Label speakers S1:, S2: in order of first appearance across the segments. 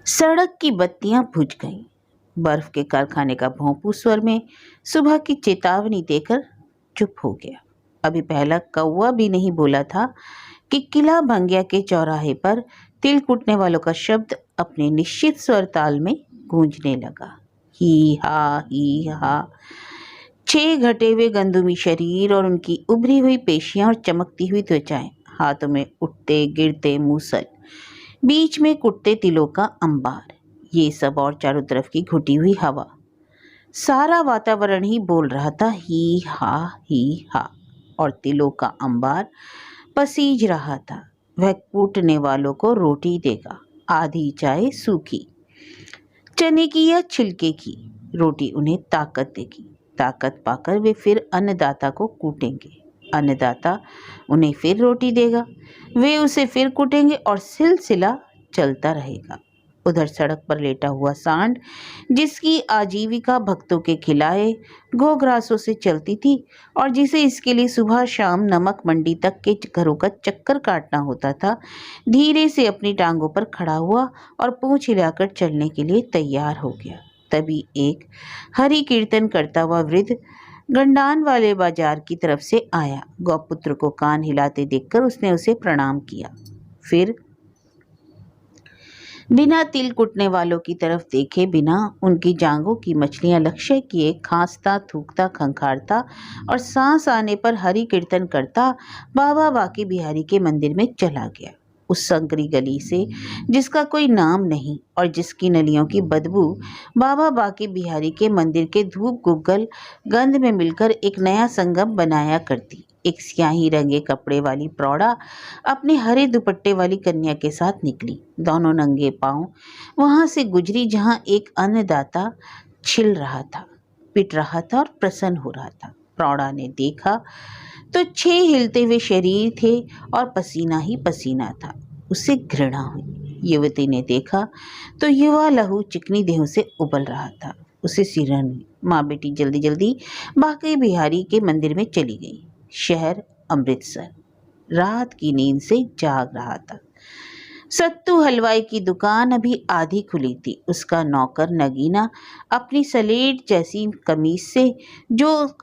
S1: सड़क की बत्तियां बुझ गईं। बर्फ के कारखाने का भोंपू स्वर में सुबह की चेतावनी देकर चुप हो गया। अभी पहला कौवा भी नहीं बोला था कि किला भंगिया के चौराहे पर तिल कूटने वालों का शब्द अपने निश्चित स्वर ताल में गूंजने लगा। ही हा। 6 घटे हुए गंदुमी शरीर और उनकी उभरी हुई पेशियां और चमकती हुई त्वचाएं, हाथों में उठते गिरते मूसल, बीच में कुटते तिलों का अंबार, ये सब और चारों तरफ की घुटी हुई हवा, सारा वातावरण ही बोल रहा था ही हा। और तिलों का अंबार पसीज रहा था। वह कूटने वालों को रोटी देगा, आधी चाहे सूखी, चने की या छिलके की। रोटी उन्हें ताकत देगी। ताकत पाकर वे फिर अन्नदाता को कूटेंगे। अन्नदाता उन्हें फिर रोटी देगा, वे उसे फिर कूटेंगे और सिलसिला चलता रहेगा। उधर सड़क पर लेटा हुआ सांड, जिसकी आजीविका भक्तों के खिलाए घोघरासों से चलती थी और जिसे इसके लिए सुबह शाम नमक मंडी तक के घरों का चक्कर काटना होता था, धीरे से अपनी टांगों पर खड़ा हुआ और पूंछ हिलाकर चलने के लिए तैयार हो गया। तभी एक हरि कीर्तन करता हुआ वृद्ध गंडान वाले बाजार की तरफ से आया। गौपुत्र को कान हिलाते देखकर उसने उसे प्रणाम किया, फिर बिना तिल कुटने वालों की तरफ देखे बिना उनकी जांघों की मछलियां लक्ष्य किए खांसता थूकता खंखारता और सांस आने पर हरि कीर्तन करता बाबा बांके बिहारी के मंदिर में चला गया। उस संकरी गली से जिसका कोई नाम नहीं और जिसकी नलियों की बदबू बाबा बांके बिहारी के मंदिर के धूप गुग्गल गंध में मिलकर एक नया संगम बनाया करती, एक स्याही रंगे कपड़े वाली प्रौढ़ा अपने हरे दुपट्टे वाली कन्या के साथ निकली। दोनों नंगे पांव वहां से गुजरी जहां एक अन्नदाता छिल रहा था, पिट रहा था और प्रसन्न हो रहा था। प्रौढ़ा ने देखा तो 6 हिलते हुए शरीर थे और पसीना ही पसीना था। उसे घृणा हुई। युवती ने देखा तो युवा लहू चिकनी देहों से उबल रहा था। उसे सिरहन हुई। माँ बेटी जल्दी जल्दी बांके बिहारी के मंदिर में चली गई। शहर अमृतसर रात की नींद से जाग रहा था। सत्तू हलवाई की दुकान अभी आधी खुली थी। उसका नौकर नगीना अपनी सलेट जैसी कमीज से, जो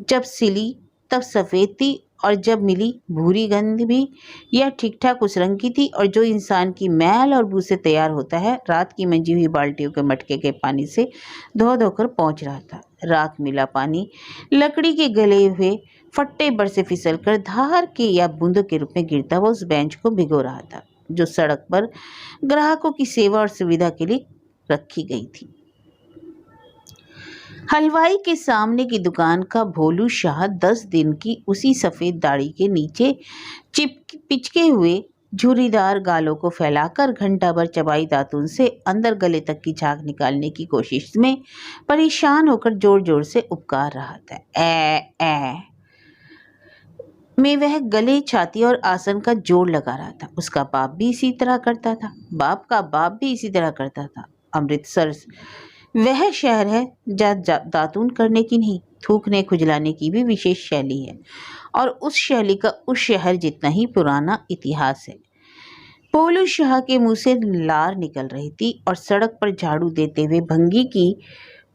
S1: जब सिली तब सफ़ेद थी और जब मिली भूरी गंध भी यह ठीक ठाक उस रंग की थी और जो इंसान की मैल और बू से तैयार होता है, रात की मंजी हुई बाल्टियों के मटके के पानी से धो धोकर पहुंच रहा था। राख मिला पानी लकड़ी के गले हुए फट्टे पर से फिसलकर धार के या बूंदों के रूप में गिरता हुआ उस बेंच को भिगो रहा था जो सड़क पर ग्राहकों की सेवा और सुविधा के लिए रखी गई थी। हलवाई के सामने की दुकान का भोलू शाह 10 दिन की उसी सफ़ेद दाढ़ी के नीचे पिचके हुए झुर्रीदार गालों को फैलाकर घंटा भर चबाई दातून से अंदर गले तक की झाग निकालने की कोशिश में परेशान होकर जोर जोर से उपकार रहा था। ए में वह गले, छाती और आसन का जोड़ लगा रहा था। उसका बाप भी इसी तरह करता था, बाप का बाप भी इसी तरह करता था। अमृतसर वह शहर है जहाँ दातून करने की नहीं, थूकने खुजलाने की भी विशेष शैली है और उस शैली का उस शहर जितना ही पुराना इतिहास है। पोलू शाह के मुंह से लार निकल रही थी और सड़क पर झाड़ू देते हुए भंगी की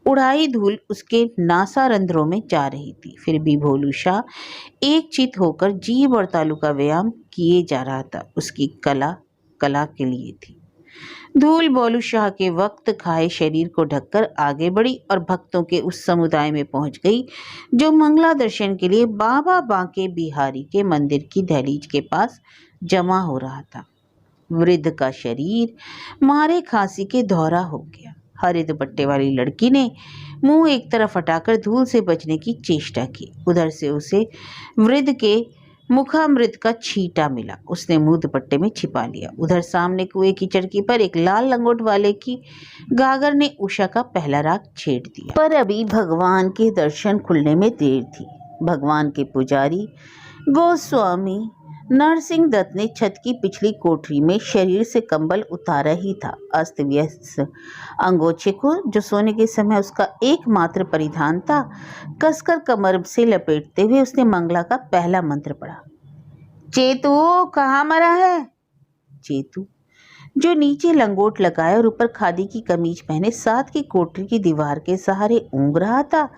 S1: उड़ाई धूल उसके नासारंध्रों में जा रही थी। फिर भी भोलू शाह एक चित होकर जीभ और तालू का व्यायाम किए जा रहा था। उसकी कला के लिए थी। धूल भोलू शाह के वक्त खाए शरीर को ढककर आगे बढ़ी और भक्तों के उस समुदाय में पहुंच गई जो मंगला दर्शन के लिए बाबा बांके बिहारी के मंदिर की दहलीज के पास जमा हो रहा था। वृद्ध का शरीर मारे खांसी के धौरा हो गया। हरे दुपट्टे वाली लड़की ने मुंह एक तरफ हटाकर धूल से बचने की चेष्टा की। उधर से उसे वृद्ध के मुखामृत का छींटा मिला। उसने मुंह दुपट्टे में छिपा लिया। उधर सामने कुएं की चरखी पर एक लाल लंगोट वाले की गागर ने उषा का पहला राग छेड़ दिया। पर अभी भगवान के दर्शन खुलने में देर थी। भगवान के पुजारी गोस्वामी नरसिंह दत्त ने छत की पिछली कोठरी में शरीर से कंबल उतारा ही था। अस्त व्यस्त अंगोछे को, जो सोने के समय उसका एकमात्र परिधान था, कसकर कमर से लपेटते हुए उसने मंगला का पहला मंत्र पढ़ा। चेतु कहाँ मरा है? चेतु जो नीचे लंगोट लगाए और ऊपर खादी की कमीज पहने साथ की कोठरी की दीवार के सहारे ऊँघ रहा था,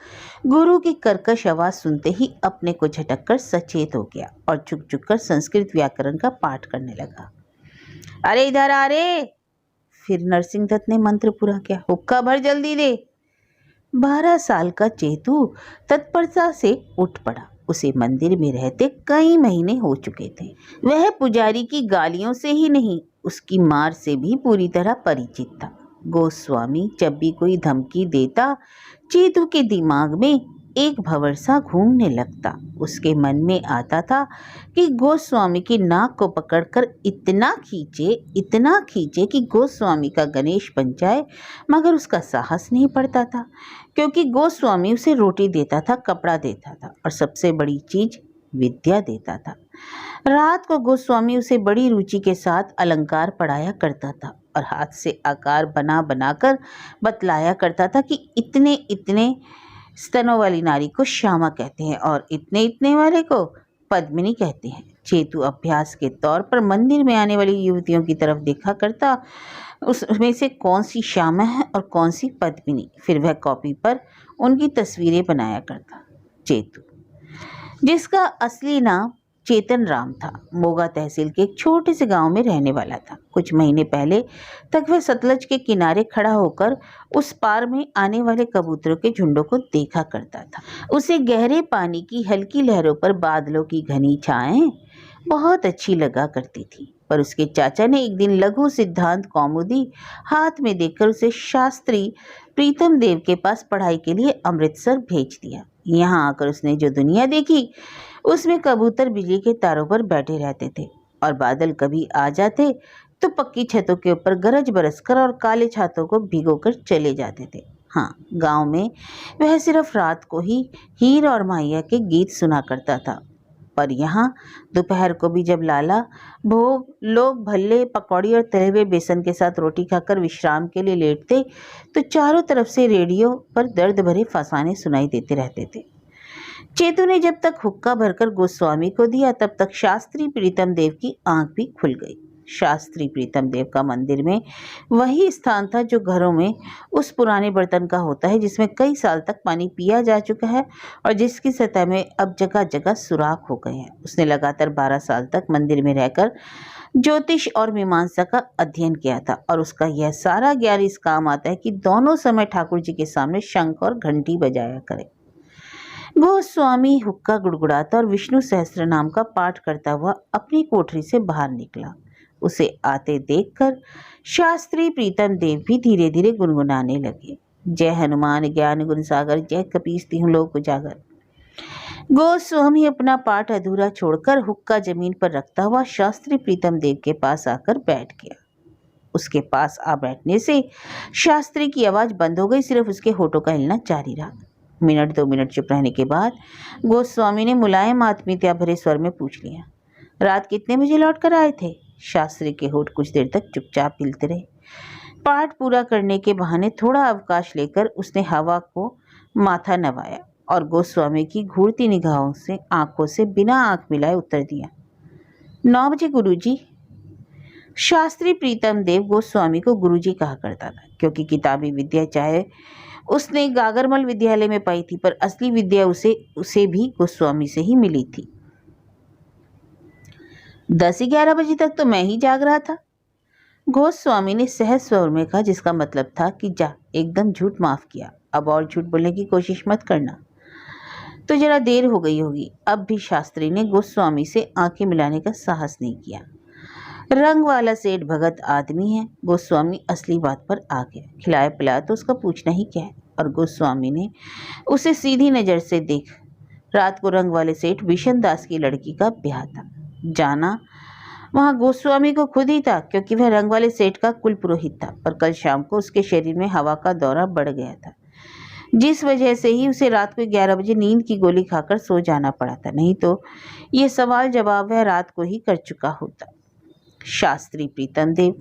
S1: गुरु की कर्कश आवाज सुनते ही अपने को झटक कर सचेत हो गया और झुक झुक कर संस्कृत व्याकरण का पाठ करने लगा। अरे इधर आ रे! फिर नरसिंह दत्त ने मंत्र पूरा किया। हुक्का भर जल्दी दे। 12 साल का चेतू तत्परता से उठ पड़ा। उसे मंदिर में रहते कई महीने हो चुके थे। वह पुजारी की गालियों से ही नहीं, उसकी मार से भी पूरी तरह परिचित था। गोस्वामी जब भी कोई धमकी देता, चेतू के दिमाग में एक भंवरसा घूमने लगता। उसके मन में आता था कि गोस्वामी की नाक को पकड़कर इतना खींचे कि गोस्वामी का गणेश बन जाए, मगर उसका साहस नहीं पड़ता था, क्योंकि गोस्वामी उसे रोटी देता था, कपड़ा देता था और सबसे बड़ी चीज विद्या देता था। रात को गोस्वामी उसे बड़ी रुचि के साथ अलंकार पढ़ाया करता था और हाथ से आकार बना बनाकर बतलाया करता था कि इतने इतने स्तनों वाली नारी को श्यामा कहते हैं और इतने इतने वाले को पद्मिनी कहते हैं। चेतू अभ्यास के तौर पर मंदिर में आने वाली युवतियों की तरफ देखा करता, उसमें से कौन सी श्यामा है और कौन सी पद्मिनी, फिर वह कॉपी पर उनकी तस्वीरें बनाया करता। चेतू, जिसका असली नाम चेतन राम था, मोगा तहसील के एक छोटे से गांव में रहने वाला था। कुछ महीने पहले तक वह सतलज के किनारे खड़ा होकर उस पार में आने वाले कबूतरों के झुंडों को देखा करता था। उसे गहरे पानी की हल्की लहरों पर बादलों की घनी छाएं बहुत अच्छी लगा करती थी, पर उसके चाचा ने एक दिन लघु सिद्धांत कौमुदी हाथ में देखकर उसे शास्त्री प्रीतम देव के पास पढ़ाई के लिए अमृतसर भेज दिया। यहाँ आकर उसने जो दुनिया देखी, उसमें कबूतर बिजली के तारों पर बैठे रहते थे और बादल कभी आ जाते तो पक्की छतों के ऊपर गरज बरसकर और काले छातों को भिगोकर चले जाते थे। हाँ, गांव में वह सिर्फ रात को ही हीर और माहिया के गीत सुना करता था, पर यहाँ दोपहर को भी जब लाला भोग लोग भल्ले, पकौड़ी और तले हुए बेसन के साथ रोटी खाकर विश्राम के लिए लेटते, तो चारों तरफ से रेडियो पर दर्द भरे फसाने सुनाई देते रहते थे। चेतू ने जब तक हुक्का भरकर गोस्वामी को दिया, तब तक शास्त्री प्रीतम देव की आंख भी खुल गई। शास्त्री प्रीतम देव का मंदिर में वही स्थान था जो घरों में उस पुराने बर्तन का होता है जिसमें कई साल तक पानी पिया जा चुका है और जिसकी सतह में अब जगह जगह सुराख हो गए हैं। उसने लगातार 12 साल तक मंदिर में रहकर ज्योतिष और मीमांसा का अध्ययन किया था और उसका यह सारा ज्ञान इस काम आता है कि दोनों समय ठाकुर जी के सामने शंख और घंटी बजाया करे। गोस्वामी हुक्का गुड़गुड़ाता और विष्णु सहस्त्र नाम का पाठ करता हुआ अपनी कोठरी से बाहर निकला। उसे आते देखकर शास्त्री प्रीतम देव भी धीरे धीरे गुनगुनाने लगे। जय हनुमान ज्ञान गुण सागर, जय कपीस तिहुँ लोक उजागर। गोस्वामी अपना पाठ अधूरा छोड़कर हुक्का जमीन पर रखता हुआ शास्त्री प्रीतम देव के पास आकर बैठ गया। उसके पास आ बैठने से शास्त्री की आवाज बंद हो गई, सिर्फ उसके होठों का हिलना जारी रहा। मिनट 2 मिनट चुप रहने के बाद गोस्वामी ने मुलायम आत्मीयता भरे स्वर में पूछ लिया, रात कितने बजे लौट कर आए थे? शास्त्री के होठ कुछ देर तक चुपचाप हिलते रहे। पाठ पूरा करने के बहाने थोड़ा अवकाश लेकर उसने हवा को माथा नवाया और गोस्वामी की घूरती निगाहों से आंखों से बिना आंख मिलाए उत्तर दिया, 9 बजे गुरुजी। शास्त्री प्रीतम देव गोस्वामी को गुरुजी कहा करता था, क्योंकि किताबी विद्या चाहे उसने गागरमल विद्यालय में पाई थी, पर असली विद्या उसे भी गोस्वामी से ही मिली थी। 10-11 बजे तक तो मैं ही जाग रहा था, गोस्वामी ने सहज स्वर में कहा, जिसका मतलब था कि जा, एकदम झूठ माफ किया, अब और झूठ बोलने की कोशिश मत करना, तो जरा देर हो गई होगी। अब भी शास्त्री ने गोस्वामी से आंखें मिलाने का साहस नहीं किया। रंग वाला सेठ भगत आदमी है। गोस्वामी असली बात पर आ गया। खिलाया पिलाया तो उसका पूछना ही क्या है। और गोस्वामी ने उसे सीधी नज़र से देख। रात को रंग वाले सेठ विशन दास की लड़की का ब्याह था। जाना वहाँ गोस्वामी को खुद ही था, क्योंकि वह रंग वाले सेठ का कुल पुरोहित था, पर कल शाम को उसके शरीर में हवा का दौरा बढ़ गया था, जिस वजह से ही उसे रात को 11 बजे नींद की गोली खाकर सो जाना पड़ा था, नहीं तो ये सवाल जवाब वह रात को ही कर चुका होता। शास्त्री प्रीतम देव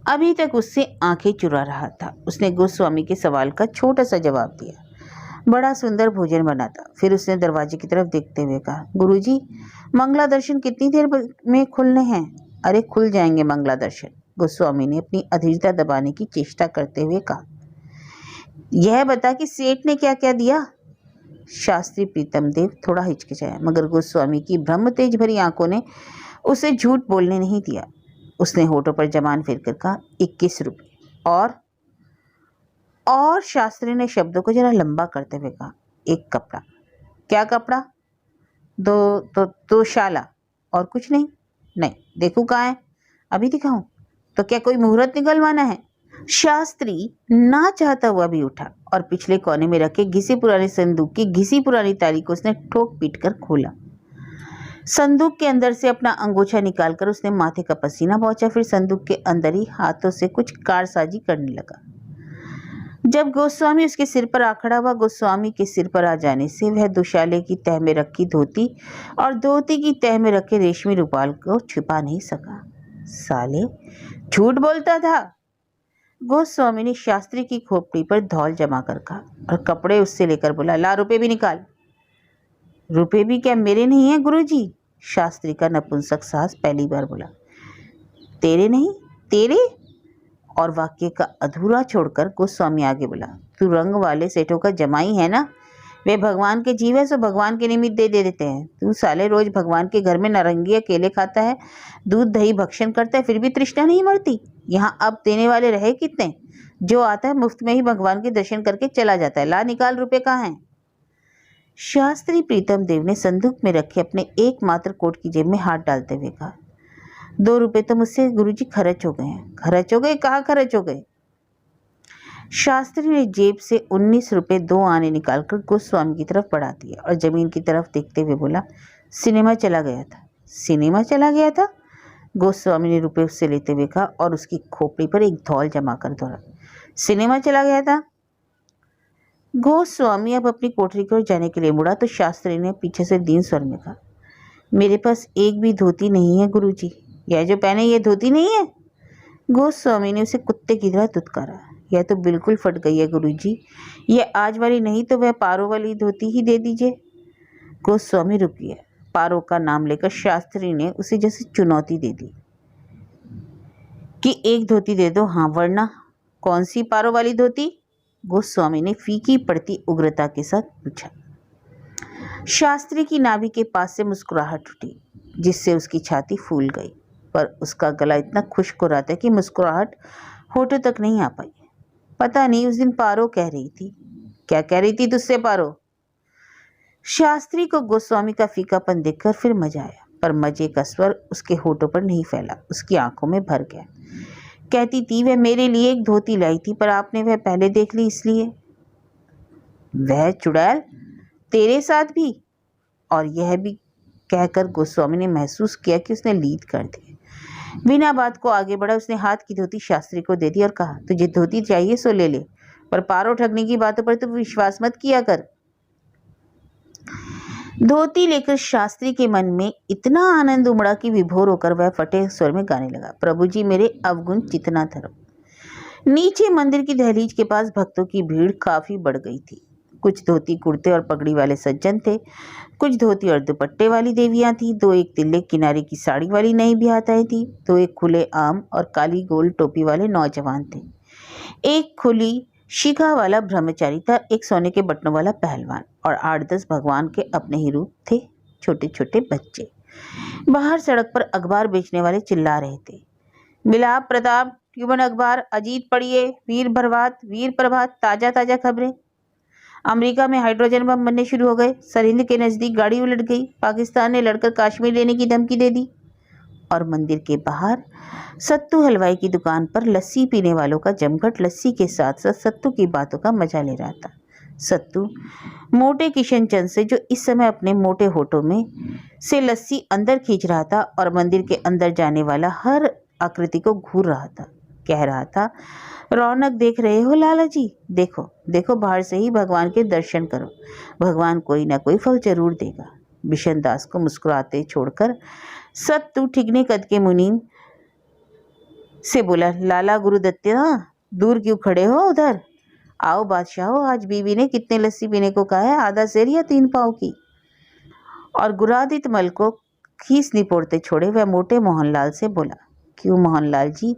S1: अभी तक उससे आंखें चुरा रहा था। उसने गोस्वामी के सवाल का छोटा सा जवाब दिया। बड़ा सुंदर भोजन बना था। फिर उसने दरवाजे की तरफ देखते हुए कहा, गुरुजी, मंगला दर्शन कितनी देर में खुलने हैं? अरे खुल जाएंगे मंगला दर्शन, गोस्वामी ने अपनी अधीरता दबाने की चेष्टा करते हुए कहा। यह बता कि सेठ ने क्या क्या दिया? शास्त्री प्रीतम देव थोड़ा हिचकिचाया, मगर गोस्वामी की ब्रह्म तेज भरी आंखों ने उसे झूठ बोलने नहीं दिया। उसने होठों पर जबान फेरकर कहा, 21 रुपये। और शास्त्री ने शब्दों को जरा लंबा करते हुए कहा, एक कपड़ा। क्या कपड़ा? दो शाला। और कुछ नहीं? नहीं। देखूं कहाँ है? अभी दिखाऊं? तो क्या कोई मुहूर्त निकलवाना है? शास्त्री ना चाहता हुआ भी उठा और पिछले कोने में रखे घिसे पुराने संदूक की घिसी पुरानी ताली को उसने ठोक पीट कर खोला। संदूक के अंदर से अपना अंगूछा निकालकर उसने माथे का पसीना पोंछा, फिर संदूक के अंदर ही हाथों से कुछ कारसाजी करने लगा। जब गोस्वामी उसके सिर पर आ खड़ा हुआ, गोस्वामी के सिर पर आ जाने से वह दुशाले की तह में रखी धोती और धोती की तह में रखे रेशमी रुमाल को छिपा नहीं सका। साले, झूठ बोलता था। गोस्वामी ने शास्त्री की खोपड़ी पर धौल जमा कर कहा और कपड़े उससे लेकर बोला, ला रुपए भी निकाल। रुपए भी क्या मेरे नहीं है गुरुजी? शास्त्री का नपुंसक साहस पहली बार बोला। तेरे नहीं? तेरे? और वाक्य का अधूरा छोड़कर गोस्वामी आगे बोला, तू रंग वाले सेठों का जमाई है ना? वे भगवान के जीव है, सो भगवान के निमित्त दे देते हैं। तू साले रोज भगवान के घर में नारंगी केले खाता है, दूध दही भक्षण करता है, फिर भी तृष्णा नहीं मरती। यहाँ अब देने वाले रहे कितने? जो आता है मुफ्त में ही भगवान के दर्शन करके चला जाता है। ला निकाल, रुपए कहाँ हैं? शास्त्री प्रीतम देव ने संदूक में रखे अपने एकमात्र कोट की जेब में हाथ डालते हुए कहा, 2 रुपए तो मुझसे गुरुजी खर्च हो गए हैं। खर्च हो गए? कहाँ खर्च हो गए? शास्त्री ने जेब से 19 रुपए 2 आने निकालकर गोस्वामी की तरफ बढ़ा दिया और जमीन की तरफ देखते हुए बोला, सिनेमा चला गया था। सिनेमा चला गया था? गोस्वामी ने रुपए उससे लेते हुए कहा और उसकी खोपड़ी पर एक धौल जमा कर दोहरा, सिनेमा चला गया था। गोस्वामी अब अपनी कोठरी की ओर जाने के लिए मुड़ा तो शास्त्री ने पीछे से दीन स्वर में कहा, मेरे पास एक भी धोती नहीं है गुरुजी। यह जो पहने ये धोती नहीं है? गोस्वामी ने उसे कुत्ते की तरह दुत्कारा। यह तो बिल्कुल फट गई है गुरुजी। यह आज वाली नहीं तो वह पारो वाली धोती ही दे दीजिए। गोस्वामी रुक गया। पारो का नाम लेकर शास्त्री ने उसे जैसे चुनौती दे दी कि एक धोती दे दो, हाँ वरना। कौन सी पारो वाली धोती? गोस्वामी ने फीकी पड़ती उग्रता के साथ पूछा। शास्त्री की नाभि के पास से मुस्कुराहट उठी, जिससे उसकी छाती फूल गई, पर उसका गला इतना खुश्क हो रहा था कि मुस्कुराहट होठों तक नहीं आ पाई। पता नहीं उस दिन पारो कह रही थी। क्या कह रही थी तुझसे पारो? शास्त्री को गोस्वामी का फीकापन देखकर फिर मजा आया, पर मजे का स्वर उसके होठों पर नहीं फैला, उसकी आंखों में भर गया। कहती थी, वह मेरे लिए एक धोती लाई थी, पर आपने वह पहले देख ली इसलिए। वह चुड़ैल तेरे साथ भी? और यह भी कहकर गोस्वामी ने महसूस किया कि उसने लीद कर दी। बिना बात को आगे बढ़ा, उसने हाथ की धोती शास्त्री को दे दी और कहा, तुझे धोती चाहिए सो ले ले, पर पारो ठगने की बातों पर तो विश्वास मत किया कर। धोती लेकर शास्त्री के मन में इतना आनंद उमड़ा कि विभोर होकर वह फटे स्वर में गाने लगा, प्रभु जी मेरे अवगुण चितना धर्म। नीचे मंदिर की दहलीज के पास भक्तों की भीड़ काफी बढ़ गई थी। कुछ धोती कुर्ते और पगड़ी वाले सज्जन थे, कुछ धोती और दुपट्टे वाली देवियां थी, 2 एक तिल्ले किनारे की साड़ी वाली नई ब्याहताएं थी, 2 एक खुले आम और काली गोल टोपी वाले नौजवान थे, एक खुली शिखा वाला ब्रह्मचारी था, एक सोने के बटनों वाला पहलवान और 8-10 भगवान के अपने ही रूप थे, छोटे छोटे बच्चे। बाहर सड़क पर अखबार बेचने वाले चिल्ला रहे थे, मिलाप प्रताप, ट्यूबन अखबार, अजीत पढ़िए, वीर प्रभात, ताजा ताजा खबरें। अमेरिका में हाइड्रोजन बम बनने शुरू हो गए, सरहिंद के नज़दीक गाड़ी उलट गई, पाकिस्तान ने लड़कर कश्मीर लेने की धमकी दे दी। और मंदिर के बाहर सत्तू हलवाई की दुकान पर लस्सी पीने वालों का जमघट लस्सी के साथ साथ सत्तू की बातों का मजा ले रहा था। सत्तू मोटे किशन चंद से, जो इस समय अपने मोटे होठों में से लस्सी अंदर खींच रहा था और मंदिर के अंदर जाने वाला हर आकृति को घूर रहा था, कह रहा था, रौनक देख रहे हो लाला जी? देखो देखो, बाहर से ही भगवान के दर्शन करो, भगवान कोई ना कोई फल जरूर देगा। बिशन दास को मुस्कुराते छोड़कर सत्तू ठिगने कद के मुनीम से बोला, लाला गुरुदत्ता, दूर क्यों खड़े हो? उधर आओ बादशाहो, आज बीवी ने कितने लस्सी पीने को कहा है, आधा सेर या 3 पाव की? और गुरादित मल को खीस निपोड़ते छोड़े वह मोटे मोहनलाल से बोला, क्यों मोहनलाल जी,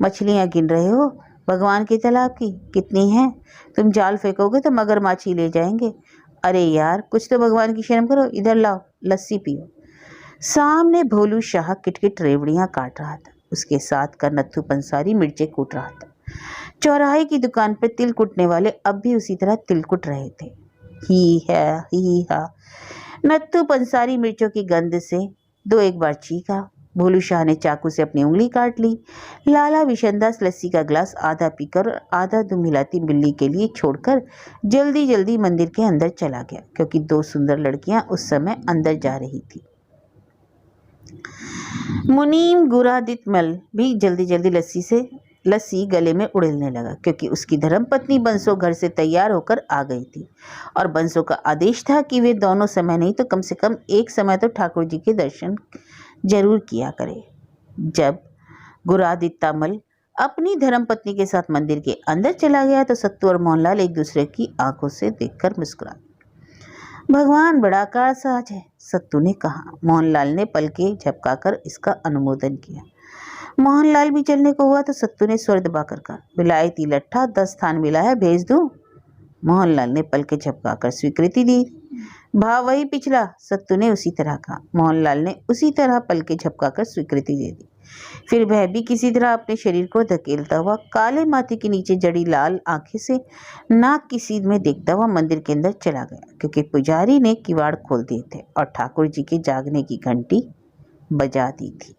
S1: मछलियाँ गिन रहे हो? भगवान के तालाब की? कितनी हैं? तुम जाल फेंकोगे तो मगरमच्छ ही ले जाएंगे। अरे यार, कुछ तो भगवान की शर्म करो, इधर लाओ, लस्सी पियो। सामने भोलू शाह किटकिट रेवड़ियां काट रहा था। उसके साथ का नत्थू पंसारी मिर्चें कूट रहा था। चौराहे की दुकान पर तिल कुटने वाले अब भी उसी तरह तिल कुट रहे थे। ही हा। नत्थू पंसारी मिर्चों की गंध से दो एक बार चीखा। भोलू शाह ने चाकू से अपनी उंगली काट ली। लाला विशनदास लस्सी का गिलास आधा पीकर और आधा दुमिलाती बिल्ली के लिए छोड़कर जल्दी जल्दी मंदिर के अंदर चला गया, क्योंकि दो सुंदर लड़कियां उस समय अंदर जा रही थी। मुनीम गुरादित्मल भी जल्दी जल्दी लस्सी गले में उड़ेलने लगा, क्योंकि उसकी धर्मपत्नी बंसो घर से तैयार होकर आ गई थी और बंसो का आदेश था कि वे दोनों समय नहीं तो कम से कम एक समय तो ठाकुर जी के दर्शन जरूर किया करे। जब गुरादित्तामल अपनी धर्मपत्नी के साथ मंदिर के अंदर चला गया तो सत्तू और मोहनलाल एक दूसरे की आंखों से देखकर मुस्कुराए। भगवान बड़ा कारसाज है, सत्तू ने कहा। मोहनलाल ने पलके झपकाकर इसका अनुमोदन किया। मोहनलाल भी चलने को हुआ तो सत्तू ने स्वर दबाकर कहा, विलायती लट्ठा 10 थान मिला है, भेज दूं? मोहनलाल ने पलके झपकाकर स्वीकृति दी। भाव वही पिछला, सत्तू ने उसी तरह कहा। मोहनलाल ने उसी तरह पलके झपकाकर स्वीकृति दे दी। फिर वह भी किसी तरह अपने शरीर को धकेलता हुआ काले माथे के नीचे जड़ी लाल आंखें से नाक की सीध में देखता हुआ मंदिर के अंदर चला गया, क्योंकि पुजारी ने किवाड़ खोल दिए थे और ठाकुर जी के जागने की घंटी बजा दी थी।